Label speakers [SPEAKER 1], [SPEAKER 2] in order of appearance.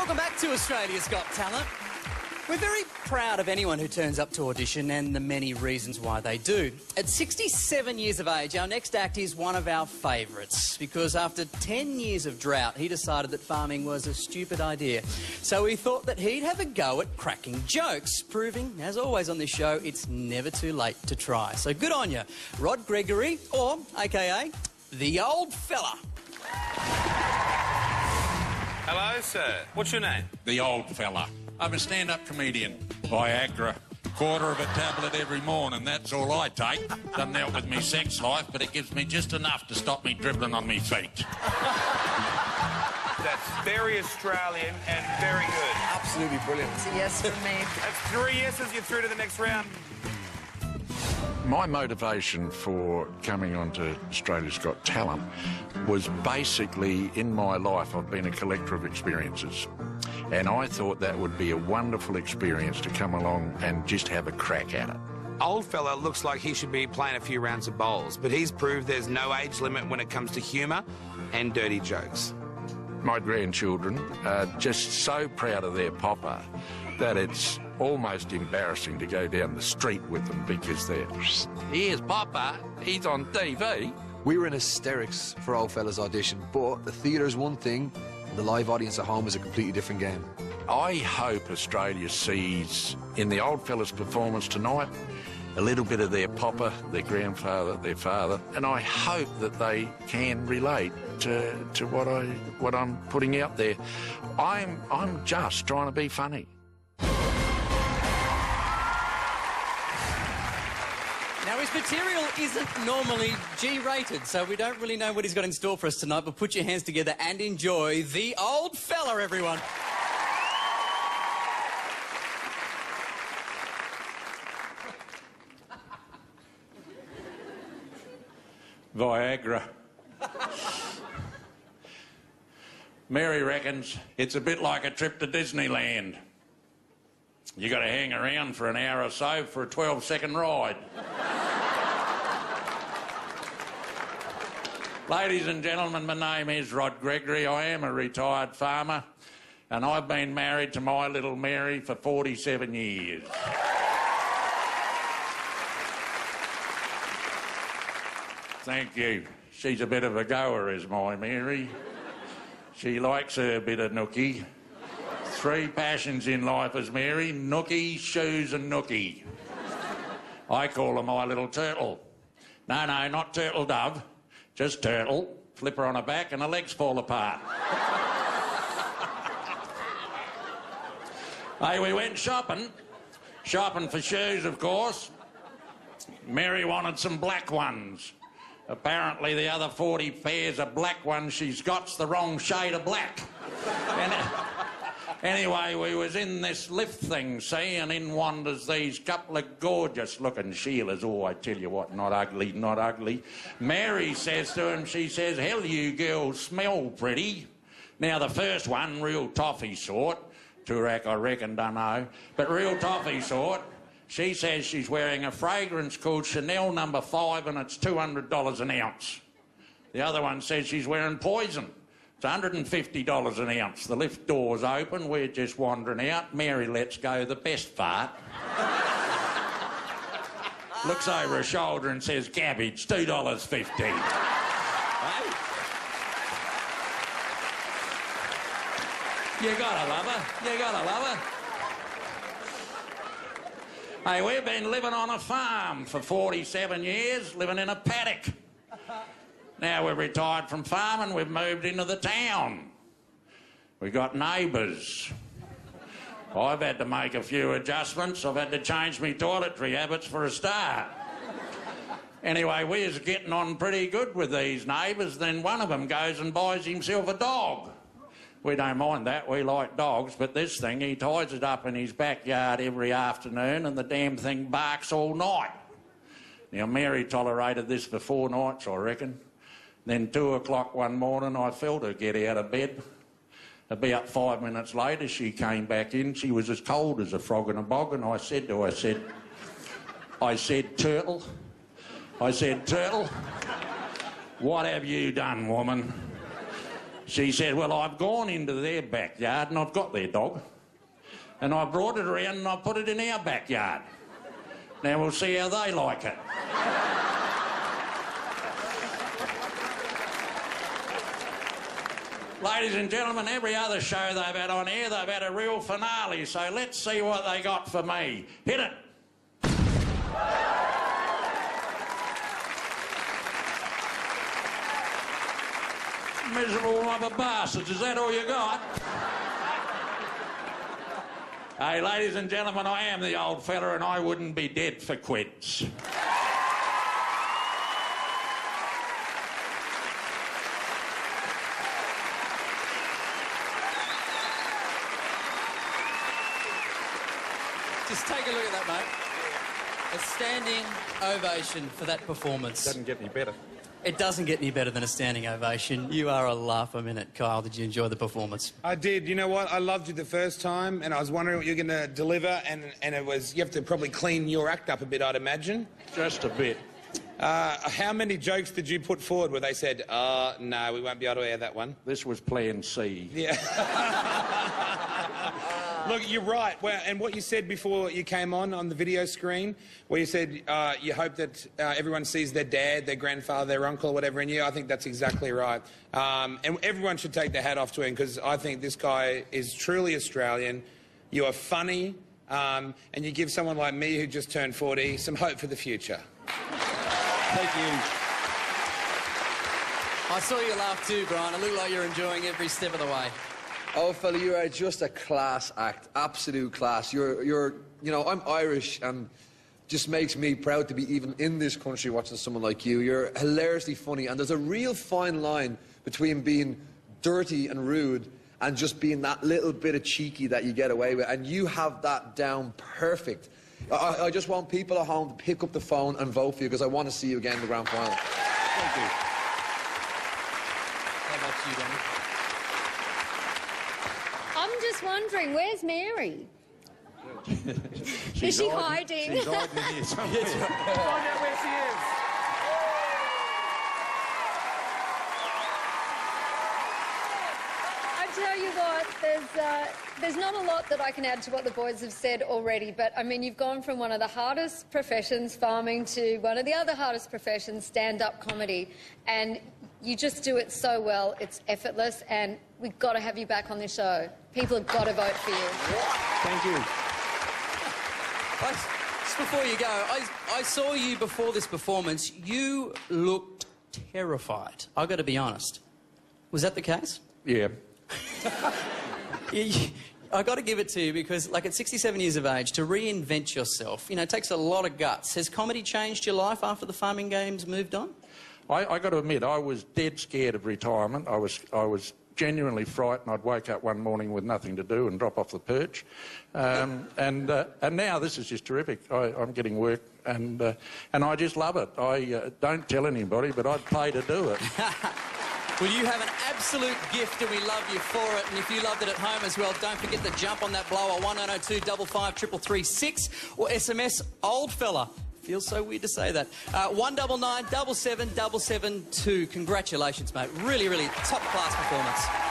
[SPEAKER 1] Welcome back to Australia's Got Talent. We're very proud of anyone who turns up to audition and the many reasons why they do. At 67 years of age, our next act is one of our favourites because after 10 years of drought, he decided that farming was a stupid idea. So he thought that he'd have a go at cracking jokes, proving, as always on this show, it's never too late to try. So good on you, Rod Gregory, or, a.k.a. the old fella.
[SPEAKER 2] Hello, sir. What's your name?
[SPEAKER 3] The old fella. I'm a stand-up comedian. Viagra. Quarter of a tablet every morning, that's all I take. Doesn't help with me sex life, but it gives me just enough to stop me dribbling on me feet.
[SPEAKER 2] That's very Australian and very good.
[SPEAKER 4] Absolutely brilliant.
[SPEAKER 5] It's a yes from me.
[SPEAKER 2] That's 3 yeses. You're through to the next round.
[SPEAKER 3] My motivation for coming onto Australia's Got Talent was basically, in my life, I've been a collector of experiences. And I thought that would be a wonderful experience to come along and just have a crack at it.
[SPEAKER 4] Old fella looks like he should be playing a few rounds of bowls, but he's proved there's no age limit when it comes to humour and dirty jokes.
[SPEAKER 3] My grandchildren are just so proud of their papa that it's almost embarrassing to go down the street with them because they're, here's Papa, he's on TV.
[SPEAKER 6] We were in hysterics for Old Fella's audition, but the theatre's one thing, and the live audience at home is a completely different game.
[SPEAKER 3] I hope Australia sees in the Old Fella's performance tonight a little bit of their papa, their grandfather, their father, and I hope that they can relate to what I'm putting out there. I'm just trying to be funny.
[SPEAKER 1] Now, his material isn't normally G-rated, so we don't really know what he's got in store for us tonight, but put your hands together and enjoy the old fella, everyone.
[SPEAKER 3] Viagra. Mary reckons it's a bit like a trip to Disneyland. You got to hang around for an hour or so for a 12-second ride. Ladies and gentlemen, my name is Rod Gregory. I am a retired farmer, and I've been married to my little Mary for 47 years. Thank you. She's a bit of a goer, is my Mary. She likes her bit of nookie. 3 passions in life as Mary: nookie, shoes and nookie. I call her my little turtle. No, not turtle dove. Just turtle. Flip her on her back and her legs fall apart. Hey, we went shopping. Shopping for shoes, of course. Mary wanted some black ones. Apparently the other 40 pairs of black ones she's got's the wrong shade of black. Anyway, we was in this lift thing, see, and in wanders these couple of gorgeous-looking Sheilas. Oh, I tell you what, not ugly, not ugly. Mary says to him, she says, "Hell, you girls smell pretty." Now, the first one, real toffee sort, Turak, I reckon, dunno, but real toffee sort, she says she's wearing a fragrance called Chanel No. 5 and it's $200 an ounce. The other one says she's wearing poison. It's $150 an ounce. The lift door's open, we're just wandering out. Mary lets go the best fart. Looks over her shoulder and says, "Cabbage, $2.50. Hey? You gotta love her. You gotta love her. Hey, we've been living on a farm for 47 years, living in a paddock. Now we've retired from farming, we've moved into the town. We've got neighbours. I've had to make a few adjustments. I've had to change my toiletry habits for a start. Anyway, we was getting on pretty good with these neighbours. Then one of them goes and buys himself a dog. We don't mind that, we like dogs, but this thing, he ties it up in his backyard every afternoon and the damn thing barks all night. Now, Mary tolerated this for 4 nights, I reckon. Then 2 o'clock one morning, I felt her get out of bed. About 5 minutes later, she came back in. She was as cold as a frog in a bog, and I said to her, "Turtle, what have you done, woman?" She said, well, I've gone into their backyard and I've got their dog. And I brought it around and I put it in our backyard. Now we'll see how they like it. Ladies and gentlemen, every other show they've had on here, they've had a real finale, so let's see what they got for me. Hit it. Miserable rubber bastards, is that all you got? Hey, ladies and gentlemen, I am the old fella and I wouldn't be dead for quids.
[SPEAKER 1] Just take a look at that, mate. A standing ovation for that performance.
[SPEAKER 5] Doesn't get any better.
[SPEAKER 1] It doesn't get any better than a standing ovation. You are a laugh a minute. Kyle, did you enjoy the performance?
[SPEAKER 4] I did. You know what? I loved you the first time, and I was wondering what you're going to deliver, and it was... You have to probably clean your act up a bit, I'd imagine.
[SPEAKER 3] Just a bit.
[SPEAKER 4] How many jokes did you put forward where they said, no, we won't be able to air that one?
[SPEAKER 3] This was plan C.
[SPEAKER 4] Yeah. Look, you're right. Well, and what you said before you came on the video screen, where you said you hope that everyone sees their dad, their grandfather, their uncle, whatever in you, I think that's exactly right. And everyone should take their hat off to him, because I think this guy is truly Australian. You are funny, and you give someone like me, who just turned 40, some hope for the future.
[SPEAKER 1] Thank you. I saw you laugh too, Brian. It looked like you're enjoying every step of the way.
[SPEAKER 6] Oh, fella, you are just a class act, absolute class. You know, I'm Irish, and just makes me proud to be even in this country watching someone like you. You're hilariously funny, and there's a real fine line between being dirty and rude and just being that little bit of cheeky that you get away with, and you have that down perfect. I just want people at home to pick up the phone and vote for you, because I want to see you again in the grand final.
[SPEAKER 1] Thank you. How about you, Danny?
[SPEAKER 7] I'm just wondering, where's Mary? Is she hiding?
[SPEAKER 5] She's hiding in here somewhere.
[SPEAKER 2] Find out where she is.
[SPEAKER 7] I tell you what, there's not a lot that I can add to what the boys have said already, but I mean, you've gone from one of the hardest professions, farming, to one of the other hardest professions, stand-up comedy, and you just do it so well. It's effortless, and we've got to have you back on the show. People have got to vote for you.
[SPEAKER 5] Thank you.
[SPEAKER 1] Just before you go, I saw you before this performance. You looked terrified. I've got to be honest. Was that the case?
[SPEAKER 3] Yeah.
[SPEAKER 1] I got to give it to you, because, like, at 67 years of age, to reinvent yourself, you know, it takes a lot of guts. Has comedy changed your life after the farming games moved on?
[SPEAKER 3] I got to admit, I was dead scared of retirement. I was genuinely frightened. I'd wake up one morning with nothing to do and drop off the perch. And now this is just terrific. I'm getting work, and I just love it. I don't tell anybody, but I'd pay to do it.
[SPEAKER 1] Well, you have an absolute gift, and we love you for it. And if you loved it at home as well, don't forget to jump on that blower, 1902 55 333 or SMS old fella. Feels so weird to say that. 199 77 772. Congratulations, mate. Really, really top class performance.